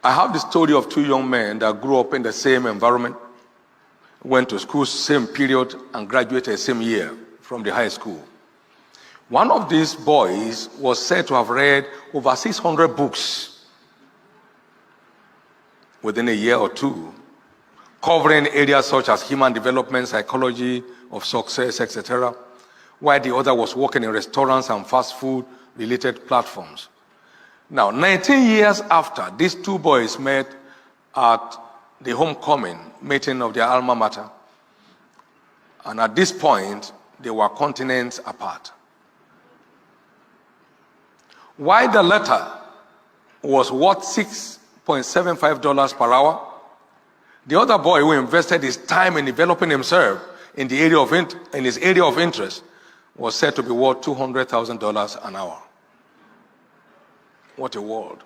I have the story of two young men that grew up in the same environment, went to school same period, and graduated same year from the high school. One of these boys was said to have read over 600 books within a year or two, covering areas such as human development, psychology of success, etc., while the other was working in restaurants and fast food related platforms. Now, 19 years after, these two boys met at the homecoming meeting of their alma mater, and at this point, they were continents apart. While the latter was worth $6.75 per hour, the other boy who invested his time in developing himself in his area of interest was said to be worth $200,000 an hour. What a world.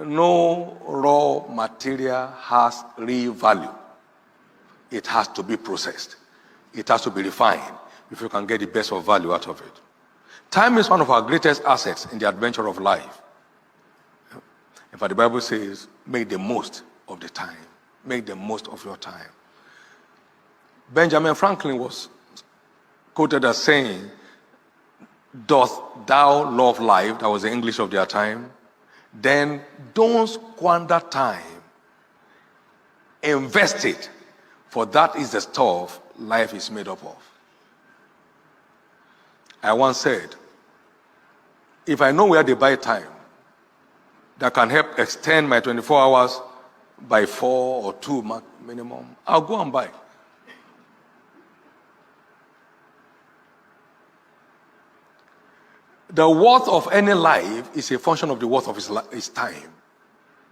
No raw material has real value. It has to be processed. It has to be refined if you can get the best of value out of it. Time is one of our greatest assets in the adventure of life. In fact, the Bible says, make the most of the time. Make the most of your time. Benjamin Franklin was quoted as saying, "Doth thou love life?" That was the English of their time. "Then don't squander time. Invest it, for that is the stuff life is made up of." I once said, if I know where they buy time that can help extend my 24 hours by 4 or 2 minimum, I'll go and buy. The worth of any life is a function of the worth of his time.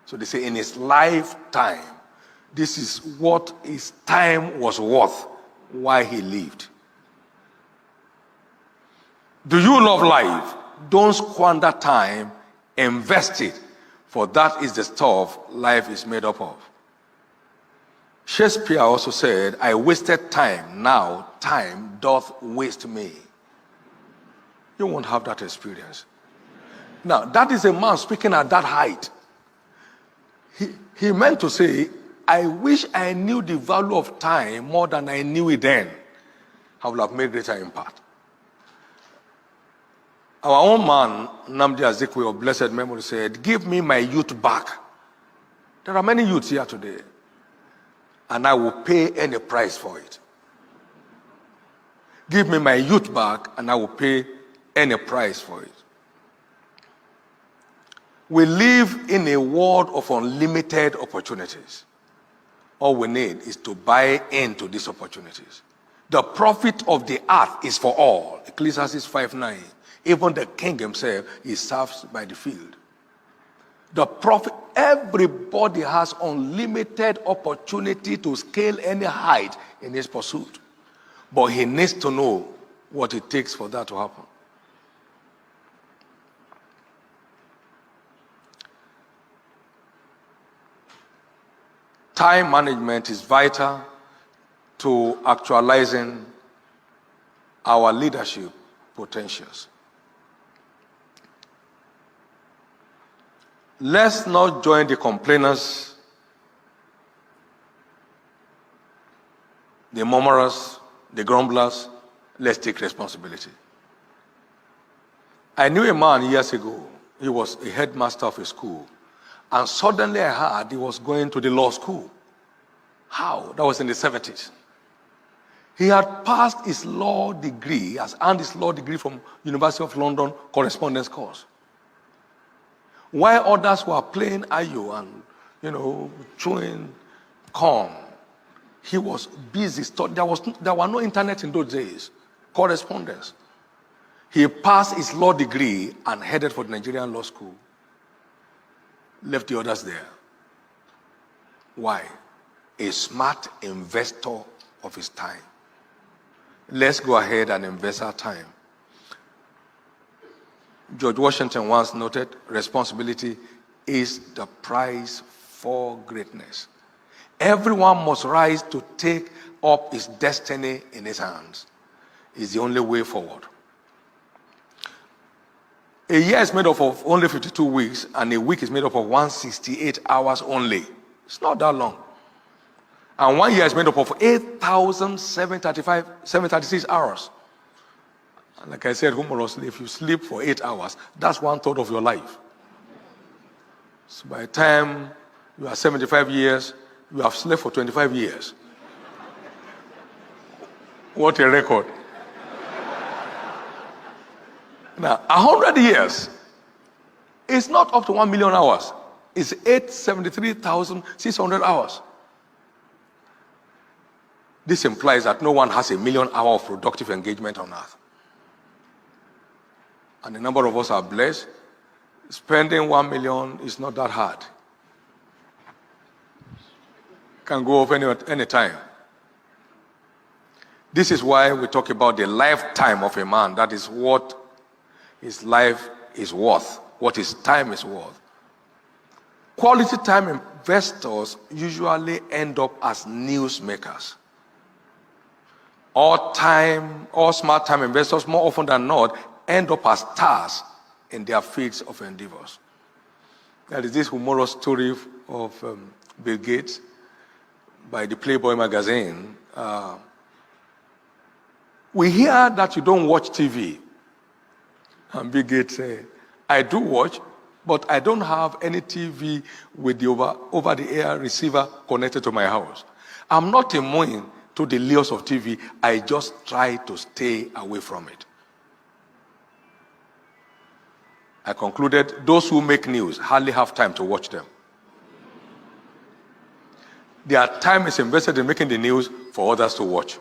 So they say in his lifetime, this is what his time was worth while he lived. Do you love life? Don't squander time, invest it, for that is the stuff life is made up of. Shakespeare also said, "I wasted time, now time doth waste me." You won't have that experience. Now, that is a man speaking at that height. He meant to say, I wish I knew the value of time more than I knew it then. I would have made greater impact. Our own man, Nnamdi Azikiwe of blessed memory, said, "Give me my youth back." There are many youths here today, and I will pay any price for it. Give me my youth back, and I will pay any price for it. We live in a world of unlimited opportunities. All we need is to buy into these opportunities. The profit of the earth is for all. Ecclesiastes 5:9. Even the king himself is served by the field. The profit, everybody has unlimited opportunity to scale any height in his pursuit. But he needs to know what it takes for that to happen. Time management is vital to actualizing our leadership potentials. Let's not join the complainers, the murmurers, the grumblers. Let's take responsibility. I knew a man years ago. He was a headmaster of a school. And suddenly I heard he was going to the law school. How? That was in the 70s. He had passed his law degree, has earned his law degree from University of London correspondence course. While others were playing ayo and, chewing corn, he was busy studying. There were no internet in those days. Correspondence. He passed his law degree and headed for the Nigerian law school. Left the others there. Why? A smart investor of his time. Let's go ahead and invest our time. George Washington once noted, responsibility is the price for greatness. Everyone must rise to take up his destiny in his hands. is the only way forward. A year is made up of only 52 weeks, and a week is made up of 168 hours only. It's not that long. And 1 year is made up of 8,736 hours. And like I said, humorously, if you sleep for 8 hours, that's 1/3 of your life. So by the time you are 75 years, you have slept for 25 years. What a record. Now, 100 years is not up to 1 million hours. It's 873,600 hours. This implies that no one has 1 million hours of productive engagement on earth. And a number of us are blessed. Spending 1 million is not that hard. Can go off any time. This is why we talk about the lifetime of a man. That is what his life is worth, what his time is worth. Quality time investors usually end up as newsmakers. All smart time investors, more often than not, end up as stars in their fields of endeavors. There is this humorous story of Bill Gates by the Playboy magazine. We hear that you don't watch TV. And Bill Gates said, I do watch, but I don't have any TV with the over-the-air receiver connected to my house. I'm not immune to the lures of TV. I just try to stay away from it. I concluded, those who make news hardly have time to watch them. Their time is invested in making the news for others to watch.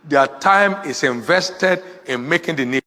Their time is invested in making the news